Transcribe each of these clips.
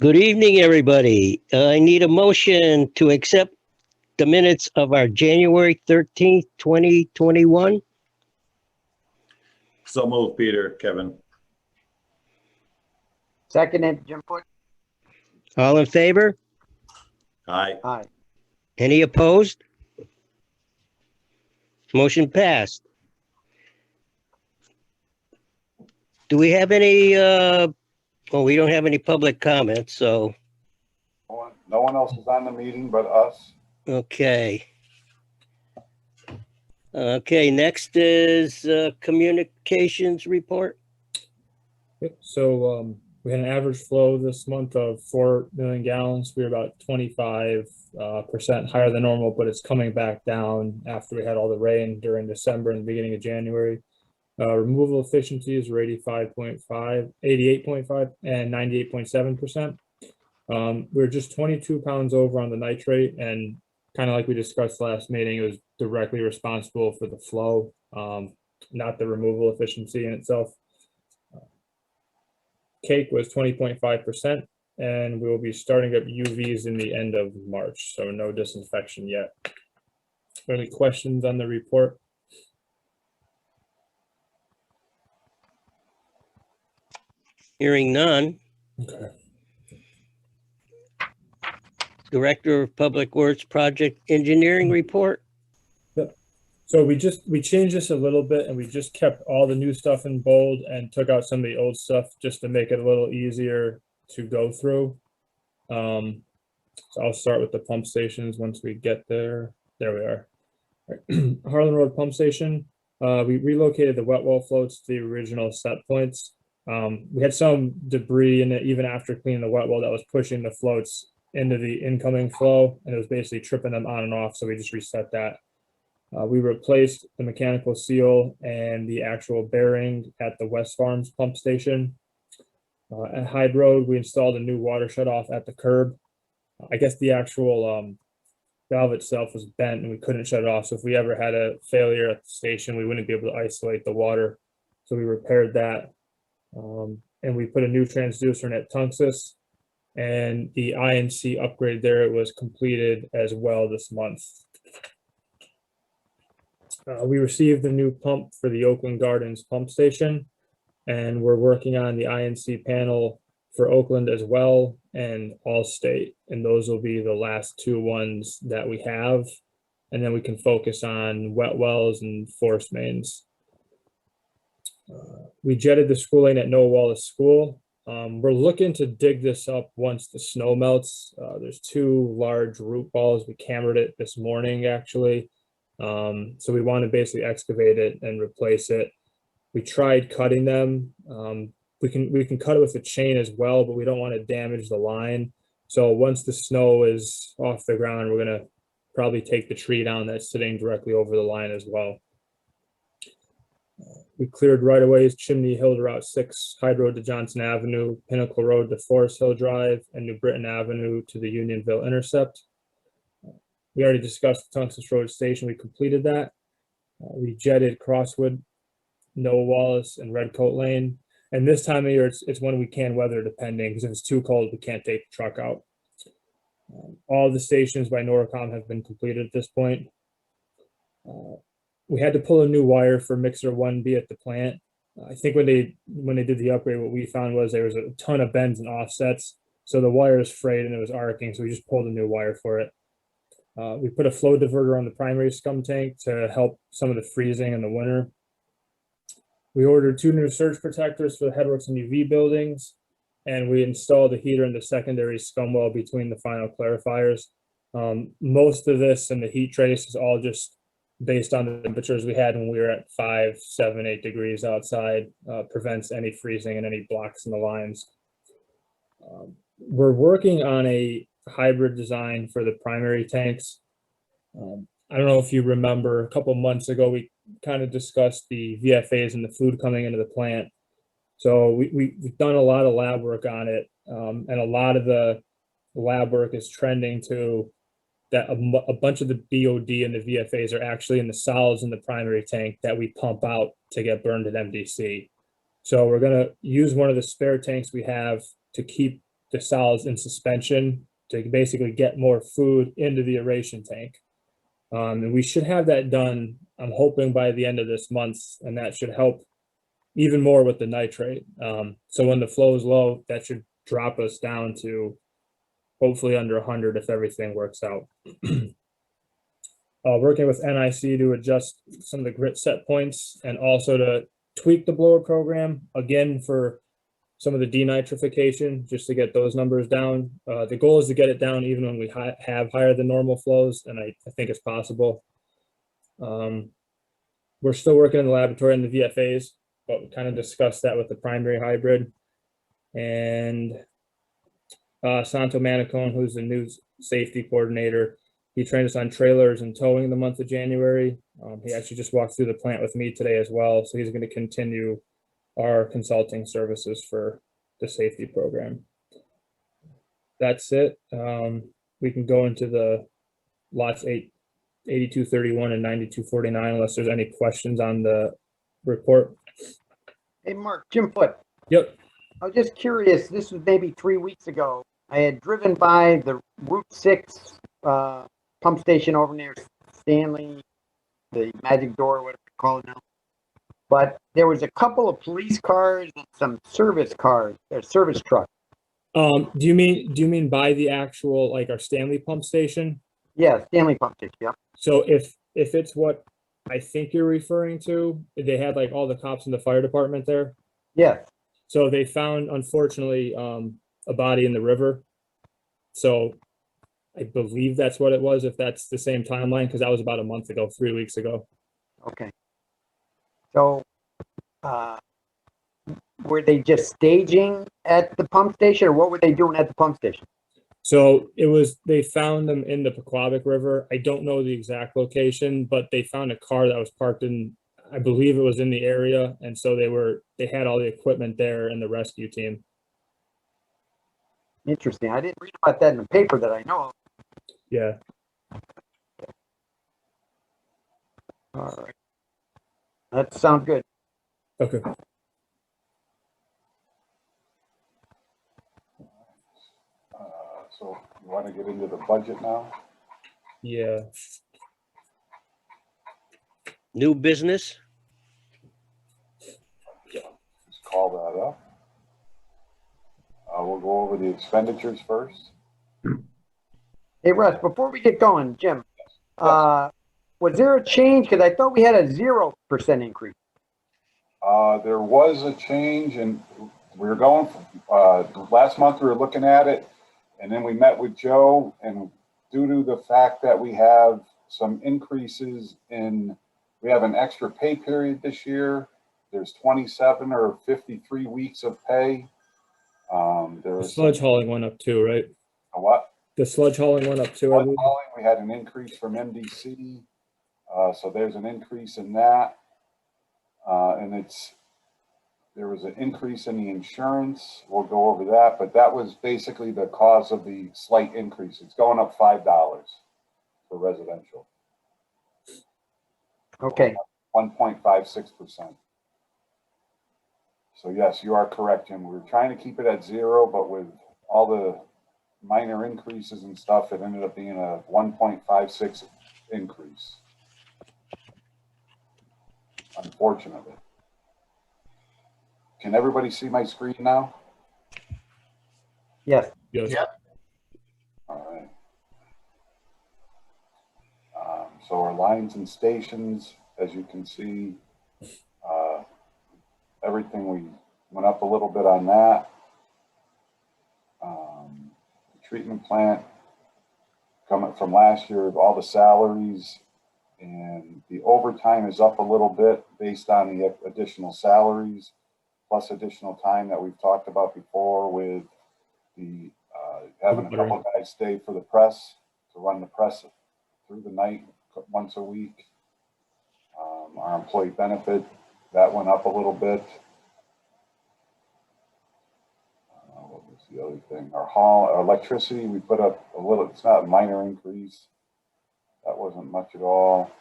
Good evening, everybody. I need a motion to accept the minutes of our January 13th, 2021. So move, Peter, Kevin. Seconded, Jim Foote. All in favor? Aye. Aye. Any opposed? Motion passed. Do we have any, well, we don't have any public comments, so, No one else is on the meeting but us. okay. Okay, next is communications report. Yep. So we had an average flow this month of 4 million gallons. We were about 25% higher than normal, but it's coming back down after we had all the rain during December and the beginning of January. Removal efficiencies were 85.5, 88.5, and 98.7%. We're just 22 pounds over on the nitrate, and kind of like we discussed last meeting, it was directly responsible for the flow, not the removal efficiency in itself. Cake was 20.5%, and we will be starting up UVs in the end of March, so no disinfection yet. Any questions on the report? Hearing none. Okay. Director of Public Works Project Engineering report. So we changed this a little bit, and we just kept all the new stuff in bold and took out some of the old stuff just to make it a little easier to go through. So I'll start with the pump stations once we get there. There we are. Right. Harlan Road Pump Station. We relocated the wet well floats to the original set points. We had some debris in it even after cleaning the wet well that was pushing the floats into the incoming flow, and it was basically tripping them on and off, so we just reset that. We replaced the mechanical seal and the actual bearing at the West Farms pump station. At Hyde Road, we installed a new water shutoff at the curb. I guess the actual valve itself was bent and we couldn't shut it off. So if we ever had a failure at the station, we wouldn't be able to isolate the water. So we repaired that. And we put a new transducer in at Tunxus. And the INC upgrade there was completed as well this month. We received the new pump for the Oakland Gardens pump station, and we're working on the INC panel for Oakland as well and Allstate, and those will be the last two ones that we have, and then we can focus on wet wells and force mains. We jetted the school lane at Noah Wallace School. We're looking to dig this up once the snow melts. There's two large root balls. We cambered it this morning, actually. So we want to basically excavate it and replace it. We tried cutting them. We can cut it with a chain as well, but we don't want to damage the line. So once the snow is off the ground, we're going to probably take the tree down that's sitting directly over the line as well. We cleared right-of-ways, Chimney Hill to Route 6, Hyde Road to Johnson Avenue, Pinnacle Road to Forest Hill Drive, and New Britain Avenue to the Unionville Intercept. We already discussed the Tunxus Road Station. We completed that. We jetted Crosswood, Noah Wallace, and Redcoat Lane. And this time of year, it's when we can weather depending, because if it's too cold, we can't take the truck out. All the stations by Norcom have been completed at this point. We had to pull a new wire for mixer 1B at the plant. I think when they did the upgrade, what we found was there was a ton of bends and offsets. So the wire is frayed and it was arcing, so we just pulled a new wire for it. We put a flow diverter on the primary scum tank to help some of the freezing in the winter. We ordered 2 new surge protectors for the headworks and UV buildings, and we installed a heater in the secondary scum well between the final clarifiers. Most of this and the heat trace is all just based on the temperatures we had when we were at 5, 7, 8 degrees outside, prevents any freezing and any blocks in the lines. We're working on a hybrid design for the primary tanks. I don't know if you remember, a couple months ago, we kind of discussed the VFAs and the food coming into the plant. So we've done a lot of lab work on it, and a lot of the lab work is trending to that a bunch of the BOD and the VFAs are actually in the solids in the primary tank that we pump out to get burned at MDC. So we're going to use one of the spare tanks we have to keep the solids in suspension to basically get more food into the aeration tank. And we should have that done, I'm hoping by the end of this month, and that should help even more with the nitrate. So when the flow is low, that should drop us down to hopefully under 100 if everything works out. Working with NIC to adjust some of the grit set points and also to tweak the blower program again for some of the denitrification, just to get those numbers down. The goal is to get it down even when we have higher than normal flows, and I think it's possible. We're still working in the laboratory on the VFAs, but we kind of discussed that with the primary hybrid. And Santo Manicone, who's the new safety coordinator, he trained us on trailers and towing in the month of January. He actually just walked through the plant with me today as well, so he's going to continue our consulting services for the safety program. That's it. We can go into the lots 8231 and 9249 unless there's any questions on the report. Hey, Mark, Jim Foot. Yep. I was just curious, this was maybe 3 weeks ago. I had driven by the Route 6 pump station over near Stanley, the Magic Door, whatever you call it now. But there was a couple of police cars and some service cars, or service trucks. Do you mean by the actual, like, our Stanley pump station? Yeah, Stanley pump station, yeah. So if it's what I think you're referring to, they had like all the cops in the fire department there. Yes. So they found, unfortunately, a body in the river. So I believe that's what it was, if that's the same timeline, because that was about a month ago, 3 weeks ago. Okay. So, were they just staging at the pump station, or what were they doing at the pump station? So they found them in the Pequabic River. I don't know the exact location, but they found a car that was parked in, I believe it was in the area. And so they had all the equipment there and the rescue team. Interesting. I didn't read about that in the paper that I know of. Yeah. All right. That sounds good. Okay. So you want to get into the budget now? Yeah. New business? Just call that up. We'll go over the expenditures first. Hey, Russ, before we get going, Jim, was there a change? Because I thought we had a 0% increase. There was a change, and we were going, last month we were looking at it, and then we met with Joe, and due to the fact that we have some increases we have an extra pay period this year. There's 27 or 53 weeks of pay. There The was sludge hauling went up too, right? a what? The sludge hauling went up too, I believe. We had an increase from MDC, so there's an increase in that. And there was an increase in the insurance. We'll go over that, but that was basically the cause of the slight increase. It's going up $5 for residential. Okay. 1.56%. So yes, you are correct, Jim. We were trying to keep it at 0, but with all the minor increases and stuff, it ended up being a 1.56 increase. Unfortunately. Can everybody see my screen now? Yes. Yes. Yep. All right. So our lines and stations, as you can see, everything, we went up a little bit on that. The treatment plant, coming from last year, all the salaries and the overtime is up a little bit based on the additional salaries, plus additional time that we've talked about before with the having a couple of guys stay for the press, to run the press through the night once a week. Our employee benefit, that went up a little bit. What was the other thing? Our electricity, we put up a little, it's not a minor increase. That wasn't much at all.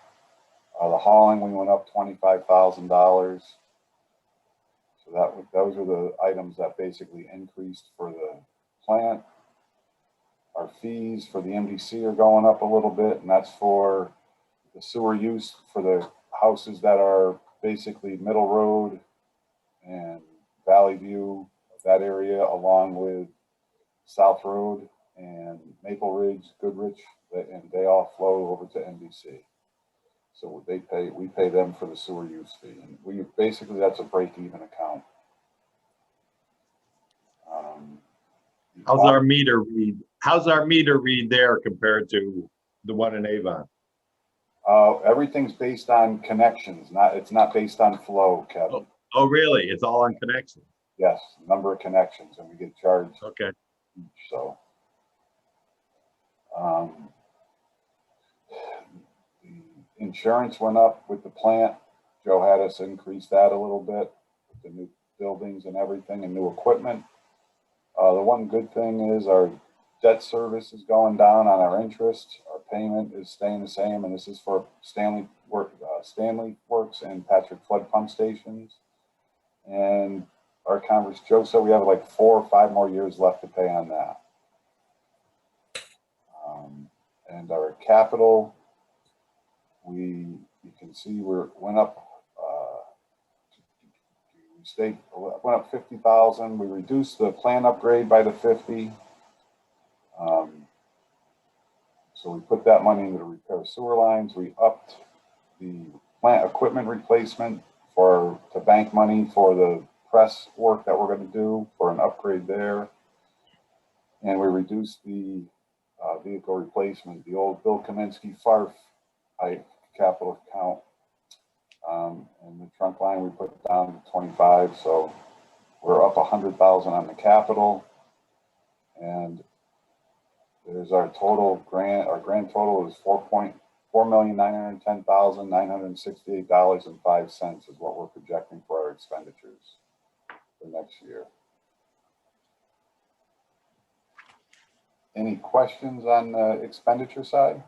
The hauling, we went up $25,000. So those are the items that basically increased for the plant. Our fees for the MDC are going up a little bit, and that's for the sewer use for the houses that are basically Middle Road and Valley View, that area, along with South Road and Maple Ridge, Goodrich, and they all flow over to MDC. So we pay them for the sewer use fee, and we basically, that's a break-even account. How's our meter read? How's our meter read there compared to the one in Avon? Everything's based on connections, it's not based on flow, Kevin. Oh, really? It's all on connection? Yes, number of connections, and we get charged Okay. each, so. The insurance went up with the plant. Joe had us increase that a little bit with the new buildings and everything and new equipment. The one good thing is our debt service is going down on our interest. Our payment is staying the same, and this is for Stanley Works and Patrick Flood Pump Stations. And our conference, Joe said we have like 4 or 5 more years left to pay on that. And our capital, you can see went up. Went up 50,000. We reduced the plant upgrade by the 50. So we put that money into the repair sewer lines. We upped the plant equipment replacement to bank money for the press work that we're going to do for an upgrade there. And we reduced the vehicle replacement, the old Bill Kaminsky FARF capital account. And the trunk line we put down to 25, so we're up 100,000 on the capital. And there's our total grant. Our grand total is $4,910,968.05 is what we're projecting for our expenditures for next year. Any questions on the expenditure side?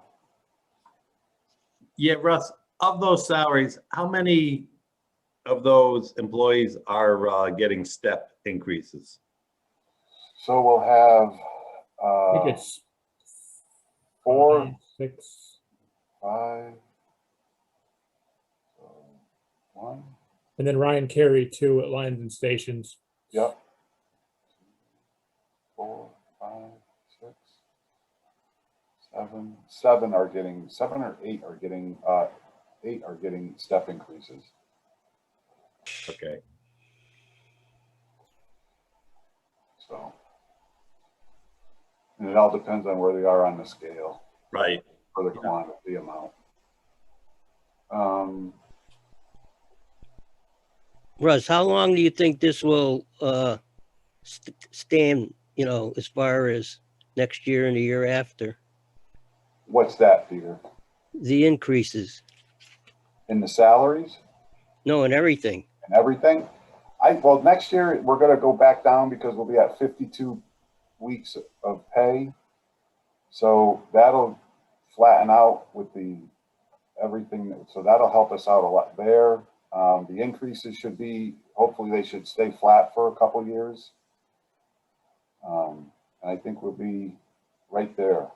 Yeah, Russ, of those salaries, how many of those employees are getting step increases? So we'll have I think it's 4, 6, 5, 1. and then Ryan Carey too at Lines and Stations. Yep. 4, 5, 6, 7. 7 or 8 are getting 8 are getting step increases. Okay. So, and it all depends on where they are on the scale Right. for the quantity amount. Russ, how long do you think this will stand, as far as next year and the year after? What's that, Peter? The increases? In the salaries No, and everything. and everything? Well, next year we're going to go back down because we'll be at 52 weeks of pay. So that'll flatten out with everything. So that'll help us out a lot there. The increases hopefully they should stay flat for a couple years. And I think we'll be right there.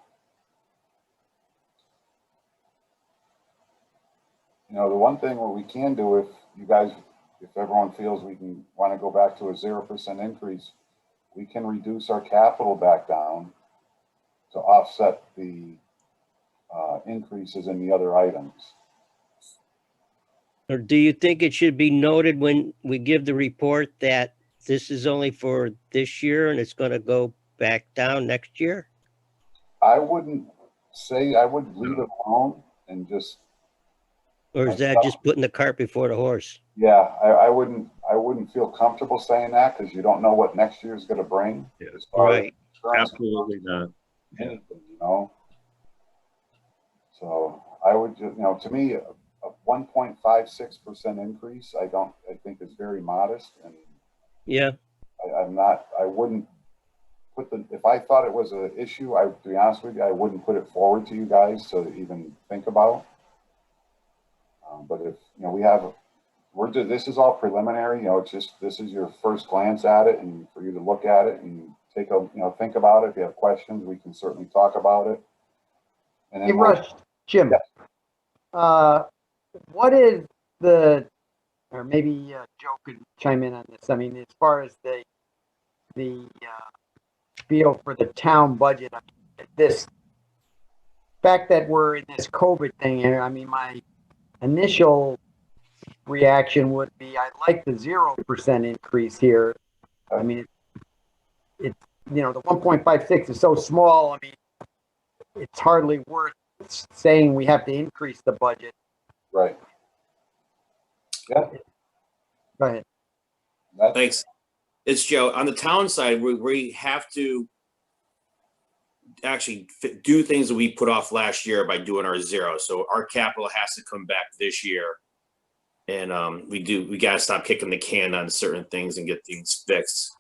The one thing what we can do, if everyone feels we want to go back to a 0% increase, we can reduce our capital back down to offset the increases in the other items. Or do you think it should be noted when we give the report that this is only for this year and it's going to go back down next year? I wouldn't say, I would leave it alone and just. Or is that just putting the cart before the horse? Yeah, I wouldn't feel comfortable saying that because you don't know what next year is going to bring. Yeah. As far as Right. insurance, Absolutely not. anything, So I would just, to me, a 1.56% increase, I think is very modest, and Yeah. I wouldn't put if I thought it was an issue, to be honest with you, I wouldn't put it forward to you guys to even think about. But if, this is all preliminary, it's just, this is your first glance at it and for you to look at it and take a, think about it. If you have questions, we can certainly talk about it. And Hey, then we'll- Russ, Jim, what is or maybe Joe could chime in on this. I mean, as far as the feel for the town budget, I mean, this fact that we're in this COVID thing here, I mean, my initial reaction would be I like the 0% increase here. I mean, it's the 1.56 is so small. I mean, it's hardly worth saying we have to increase the budget. right. Yeah, Go ahead. that's, Thanks. It's Joe. On the town side, we have to actually do things that we put off last year by doing our zero. So our capital has to come back this year. And we got to stop kicking the can on certain things and get things fixed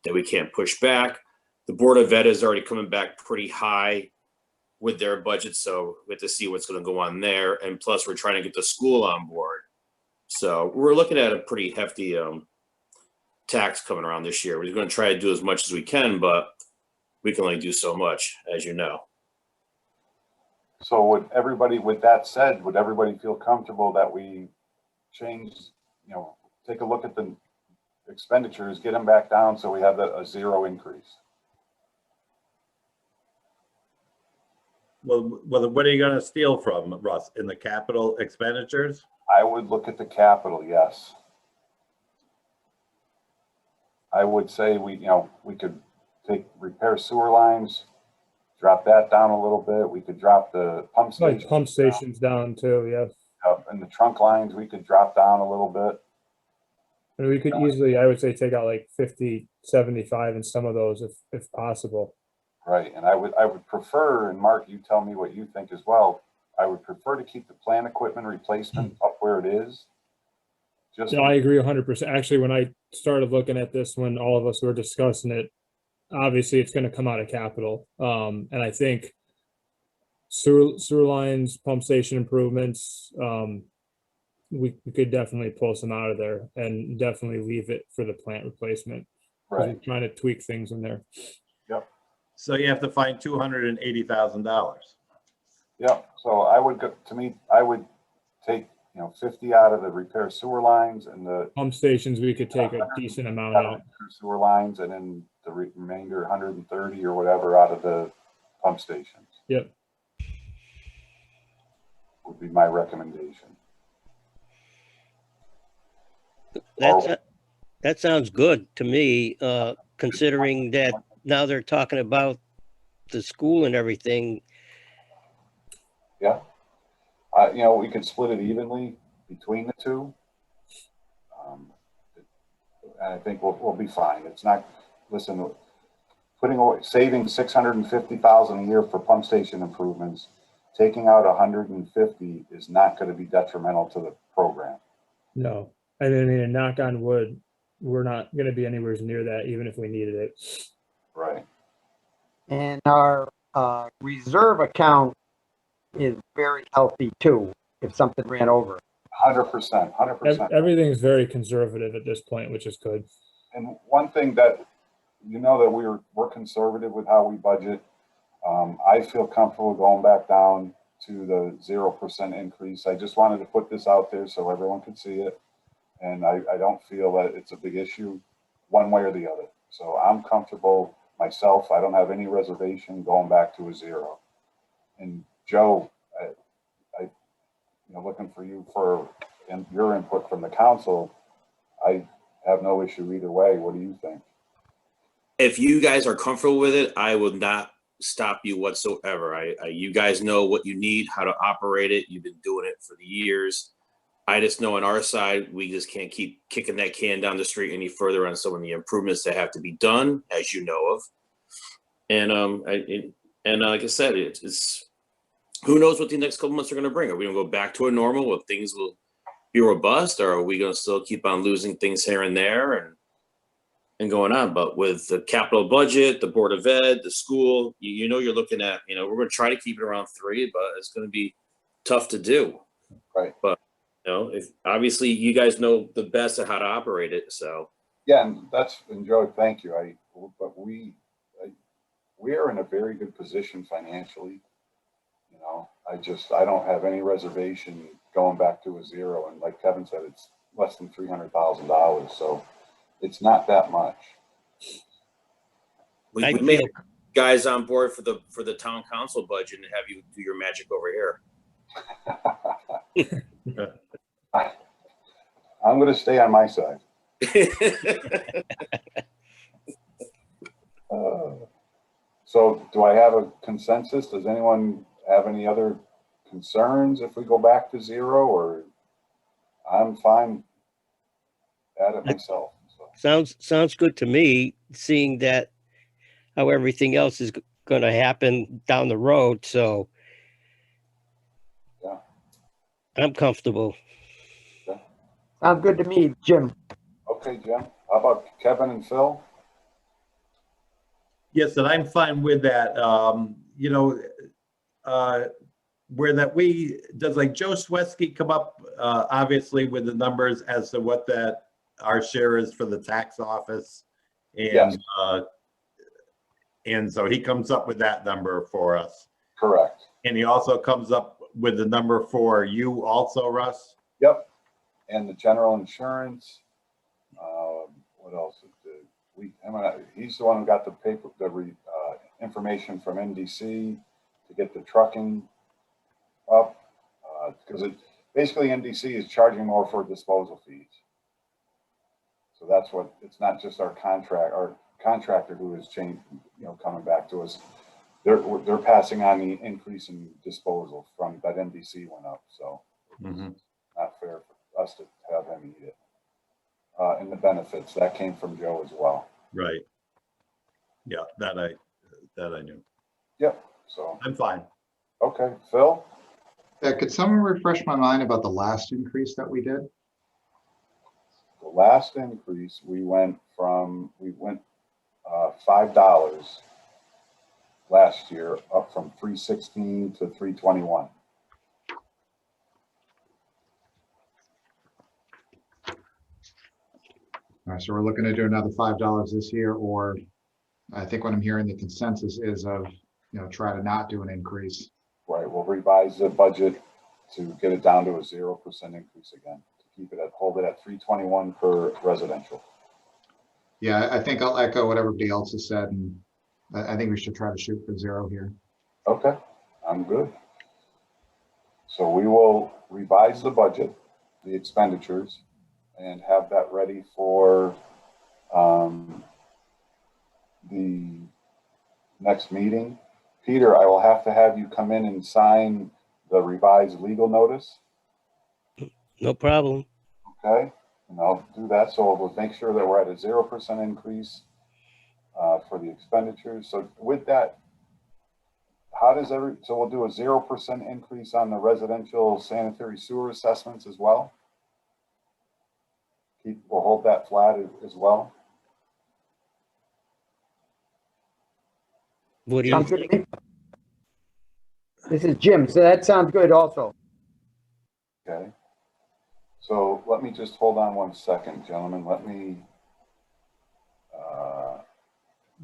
that we can't push back. The Board of Ed is already coming back pretty high with their budget. So we have to see what's going to go on there. And plus we're trying to get the school on board. So we're looking at a pretty hefty tax coming around this year. We're going to try to do as much as we can, but we can only do so much, as you know. so with that said, would everybody feel comfortable that we change, take a look at the expenditures, get them back down so we have a zero increase? Well, what are you gonna steal from, Russ, in the capital expenditures? I would look at the capital, yes. I would say we could repair sewer lines, drop that down a little bit. We could drop the pump station. Like pump stations down too, yeah. And the trunk lines, we could drop down a little bit. And we could easily, I would say, take out like 50, 75 in some of those if possible. Right, and I would prefer, and Mark, you tell me what you think as well. I would prefer to keep the plant equipment replacement up where it is. Just, No, I agree 100%. Actually, when I started looking at this, when all of us were discussing it, obviously it's going to come out of capital. And I think sewer lines, pump station improvements, we could definitely pull some out of there and definitely leave it for the plant replacement. 'Cause right, we're trying to tweak things in there. So you have to find $280,000. yeah, so I would take, 50 out of the repair sewer lines and the Pump stations, we could take a decent amount out. sewer lines, and then the remainder 130 or whatever out of the pump stations. Yep. Would be my recommendation. That sounds good to me, considering that now they're talking about the school and everything. Yeah. We could split it evenly between the two. And I think we'll be fine. It's not, listen, saving 650,000 a year for pump station improvements, taking out 150 is not going to be detrimental to the program. No. And I mean, knock on wood, we're not going to be anywhere near that, even if we needed it. Right. And our reserve account is very healthy too, if something ran over. 100%, 100%. Everything's very conservative at this point, which is good. And one thing that, that we're conservative with how we budget. I feel comfortable going back down to the 0% increase. I just wanted to put this out there so everyone could see it. And I don't feel that it's a big issue one way or the other. So I'm comfortable myself. I don't have any reservation going back to a zero. And Joe, I looking for you for your input from the council. I have no issue either way. What do you think? If you guys are comfortable with it, I will not stop you whatsoever. You guys know what you need, how to operate it. You've been doing it for the years. I just know on our side, we just can't keep kicking that can down the street any further on some of the improvements that have to be done, as you know of. And like I said, it's who knows what the next couple months are going to bring. Are we going to go back to a normal where things will be robust, or are we going to still keep on losing things here and there and going on? But with the capital budget, the Board of Ed, the school, you're looking at, we're going to try to keep it around 3, but it's going to be tough to do. Right. But if obviously you guys know the best at how to operate it. So yeah, and Joe, thank you. But we are in a very good position financially. You know, I don't have any reservation going back to a zero. And like Kevin said, it's less than $300,000. So it's not that much. We I could make feel- guys on board for the town council budget and have you do your magic over here. I'm going to stay on my side. So do I have a consensus? Does anyone have any other concerns if we go back to zero, or I'm fine at it myself? So, Sounds good to me, seeing that how everything else is gonna happen down the road, so. Yeah. I'm comfortable. Sounds good to me, Jim. okay, Jim. How about Kevin and Phil? Yes, and I'm fine with that. You know, where that does like Joe Swesky come up, obviously with the numbers as to what that our share is for the tax office? Yes. And so he comes up with that number for us. Correct. And he also comes up with the number for you also, Russ? Yep. And the general insurance. What else? He's the one who got the information from NDC to get the trucking up, because basically NDC is charging more for disposal fees. So that's what, it's not just our contractor who is coming back to us. They're passing on the increase in disposal from that NDC went up. So not fair for us to have him eat it. And the benefits that came from Joe as well. Right. Yeah, that I knew. Yep. So I'm fine. okay, Phil. Yeah, could someone refresh my mind about the last increase that we did? The last increase, we went $5 last year, up from $3.16 to $3.21. All right, so we're looking to do another $5 this year, or I think what I'm hearing the consensus is of, try to not do an increase. Right, we'll revise the budget to get it down to a 0% increase again, to hold it at $3.21 per residential. Yeah, I think I'll echo what everybody else has said, and I think we should try to shoot for 0 here. Okay, I'm good. So we will revise the budget, the expenditures, and have that ready for the next meeting. Peter, I will have to have you come in and sign the revised legal notice. No problem. Okay, and I'll do that. So we'll make sure that we're at a 0% increase for the expenditures. So with that, so we'll do a 0% increase on the residential sanitary sewer assessments as well. We'll hold that flat as well. What do you Sounds good think? to me. This is Jim, so that sounds good also. Okay. So let me just hold on one second, gentlemen. Let me.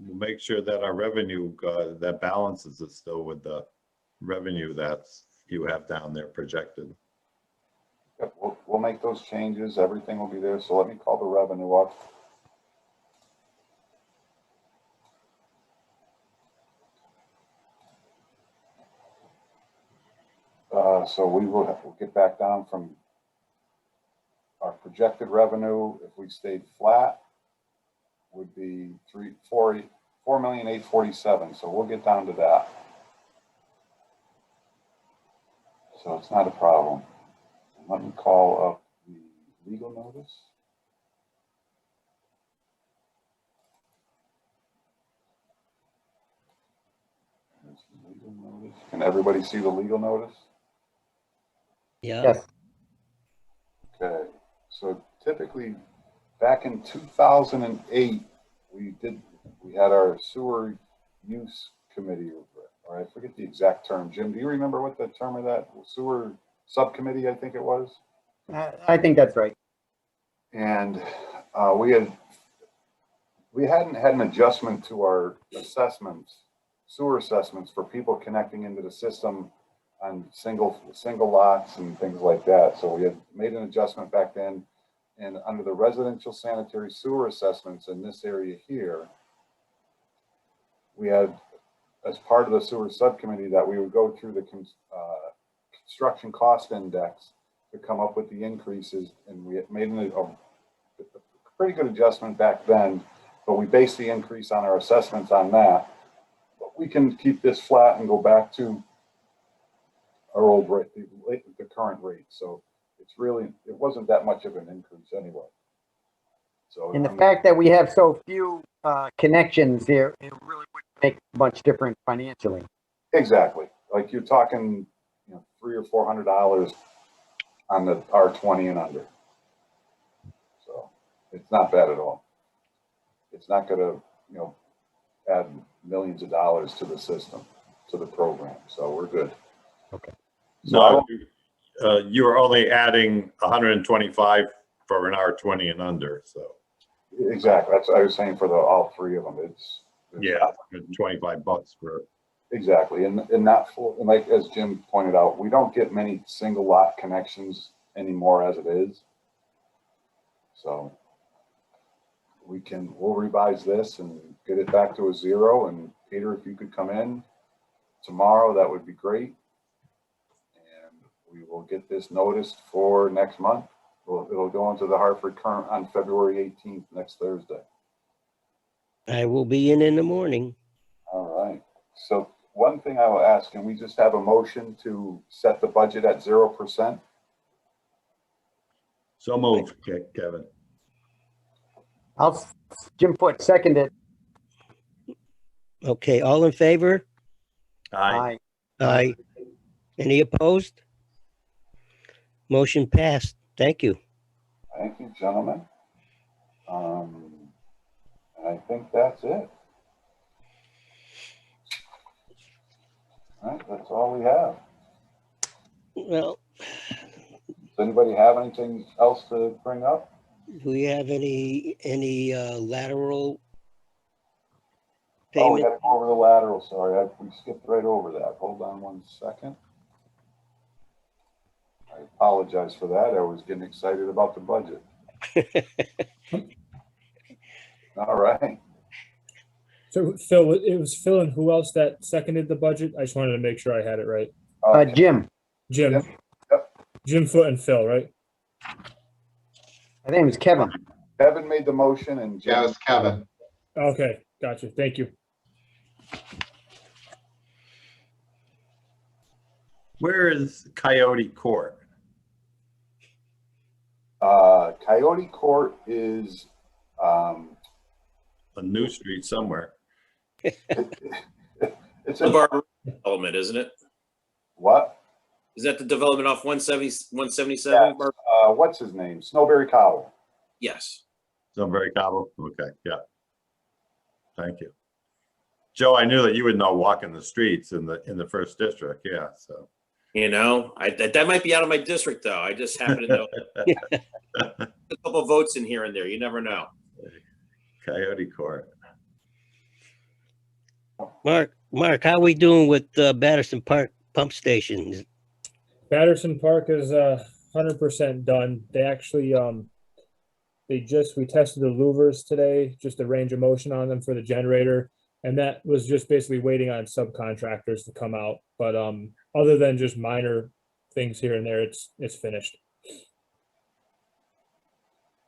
We'll make sure that our revenue, that balances is still with the revenue that you have down there projected. Yep, we'll make those changes. Everything will be there. So let me call the revenue up. So we'll get back down from our projected revenue. If we stayed flat, would be $4,847,000. So we'll get down to that. So it's not a problem. Let me call up the legal notice. There's the legal notice. Can everybody see the legal notice? Yeah, Yes. Okay, so typically back in 2008, we had our sewer use committee, or I forget the exact term. Jim, do you remember what the term of that sewer subcommittee, I think it was? I think that's right. And we hadn't had an adjustment to our assessments sewer assessments for people connecting into the system on single lots and things like that. So we had made an adjustment back then. And under the residential sanitary sewer assessments in this area here, we had, as part of the sewer subcommittee, that we would go through the construction cost index to come up with the increases. And we had made a pretty good adjustment back then, but we based the increase on our assessments on that. But we can keep this flat and go back to our old rate, the current rate. So it's really, it wasn't that much of an increase anyway. So And the fact that we have so few connections here, it really would make much difference financially. exactly, like you're talking, you know, $300 or $400 on the R20 and under. So it's not bad at all. It's not going to, you know, add millions of dollars to the system, to the program. So we're good. Okay. So you were only adding 125 for an R20 and under, so. Exactly. That's what I was saying for all three of them. It's Yeah, $25 for. exactly. And not full, and like, as Jim pointed out, we don't get many single lot connections anymore as it is. So we'll revise this and get it back to a 0. And Peter, if you could come in tomorrow, that would be great. And we will get this noticed for next month. It'll go into the Hartford Current on February 18th, next Thursday. I will be in the morning. All right. So one thing I will ask, can we just have a motion to set the budget at 0%? So moved, Kevin. Jim Foot seconded. Okay, all in favor? Aye. Aye. Any opposed? Motion passed. Thank you. Thank you, gentlemen. And I think that's it. All right, that's all we have. Well, Does anybody have anything else to bring up? do we have any lateral Oh, we payment? got to go over the lateral. Sorry, we skipped right over that. Hold on one second. I apologize for that. I was getting excited about the budget. All right. So Phil, it was Phil and who else that seconded the budget? I just wanted to make sure I had it right. Jim, Jim. Yep. Jim Foot and Phil, right? I think it was Kevin. Kevin made the motion and Yeah, Jim. it's Kevin. Okay, gotcha. Thank you. Where is Coyote Court? Coyote Court is, A new street somewhere. it's The a, Barber development, isn't it? what? Is that the development off 177? Yes. What's his name? Snowberry Cobble. Yes. Sunbury Cobble? Okay, yeah. Thank you. Joe, I knew that you would know walking the streets in the first district, yeah, so. You know, that might be out of my district, though. I just happen to know a couple votes in here and there. You never know. Coyote Court. Mark, how we doing with Batterson Park pump stations? Patterson Park is 100% done. They actually we tested the louvers today, just a range of motion on them for the generator, and that was just basically waiting on subcontractors to come out. But other than just minor things here and there, it's finished.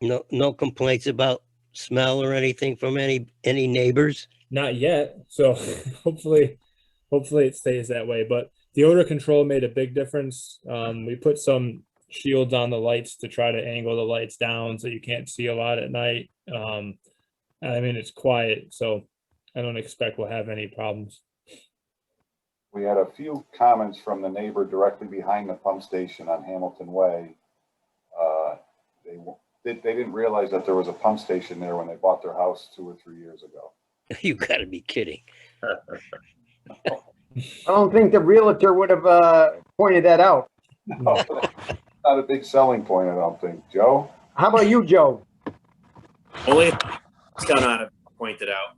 No complaints about smell or anything from any neighbors? Not yet. So hopefully it stays that way. But the odor control made a big difference. We put some shields on the lights to try to angle the lights down so you can't see a lot at night. I mean, it's quiet, so I don't expect we'll have any problems. We had a few comments from the neighbor directly behind the pump station on Hamilton Way. They didn't realize that there was a pump station there when they bought their house 2 or 3 years ago. You gotta be kidding. I don't think the realtor would have pointed that out. Not a big selling point, I don't think. Joe? How about you, Joe? Only it's done on it, pointed out.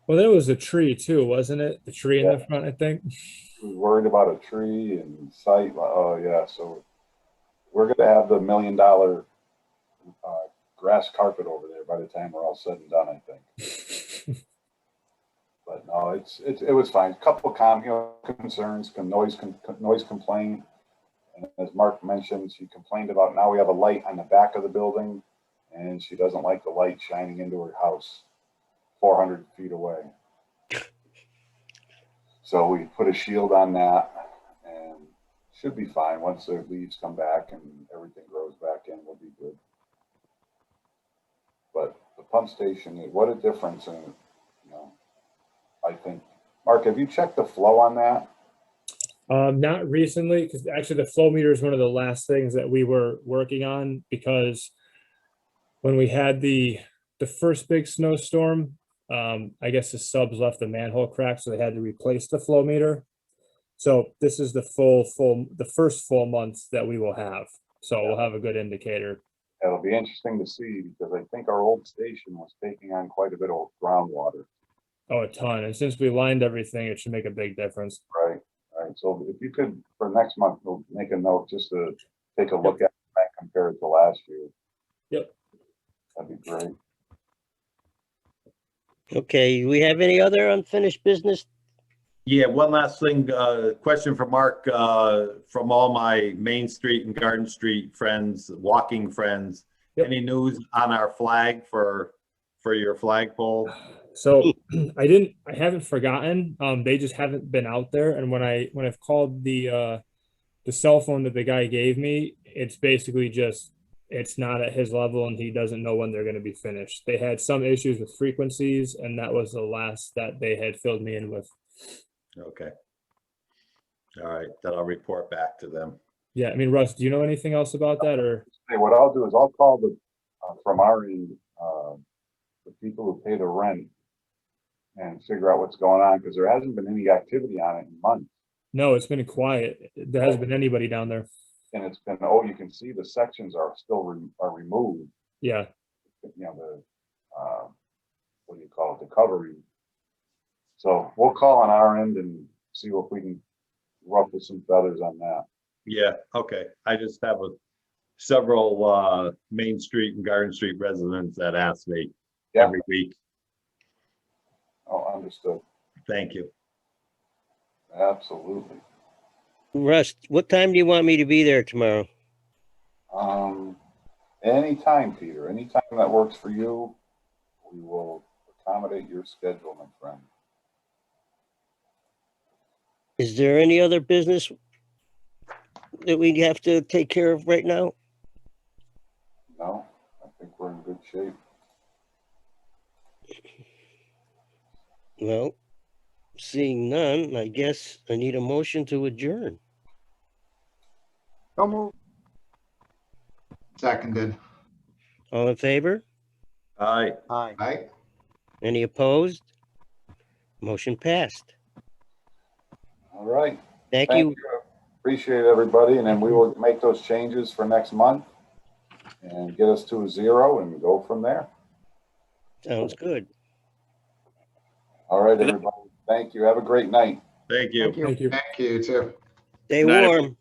Well, there was a tree too, wasn't it? The tree in the front, I think. She was worried about a tree and sight. Oh, yeah. So we're going to have the $1 million grass carpet over there by the time we're all said and done, I think. But no, it was fine. Couple concerns, noise complaint. And as Mark mentioned, she complained about now we have a light on the back of the building and she doesn't like the light shining into her house 400 feet away. So we put a shield on that and should be fine. Once the leaves come back and everything grows back in, we'll be good. But the pump station, what a difference in, I think. Mark, have you checked the flow on that? Not recently, because actually the flow meter is one of the last things that we were working on, because when we had the first big snowstorm, I guess the subs left the manhole crack, so they had to replace the flow meter. So this is the first full month that we will have. So we'll have a good indicator. It'll be interesting to see because I think our old station was taking on quite a bit of groundwater. Oh, a ton. And since we lined everything, it should make a big difference. Right. So if you could, for next month, we'll make a note just to take a look at that compared to last year. Yep. That'd be great. Okay, do we have any other unfinished business? Yeah, one last thing, question for Mark, from all my Main Street and Garden Street friends, walking friends. Yep. Any news on our flag for your flagpole? So I haven't forgotten. They just haven't been out there. And when I've called the cell phone that the guy gave me, it's basically just, it's not at his level and he doesn't know when they're going to be finished. They had some issues with frequencies and that was the last that they had filled me in with. Okay. All right, then I'll report back to them. Yeah, I mean, Russ, do you know anything else about that or? Hey, what I'll do is I'll call from our end, the people who pay the rent and figure out what's going on because there hasn't been any activity on it in months. No, it's been quiet. There hasn't been anybody down there. And it's been, you can see the sections are still removed. Yeah. The what do you call it? The covering. So we'll call on our end and see if we can ruffle some feathers on that. Yeah, okay. I just have several Main Street and Garden Street residents that ask me every week. Oh, understood. Thank you. Absolutely. Russ, what time do you want me to be there tomorrow? Anytime, Peter. Anytime that works for you, we will accommodate your schedule, my friend. Is there any other business that we have to take care of right now? No, I think we're in good shape. Well, seeing none, I guess I need a motion to adjourn. Don't move. Seconded. All in favor? Aye. Aye. Aye. Any opposed? Motion passed. All right. Thank you. Appreciate everybody. And then we will make those changes for next month and get us to a 0 and go from there. Sounds good. All right, everybody. Thank you. Have a great night. Thank you. Thank you. Thank you. Thank you too. Stay Good night, warm.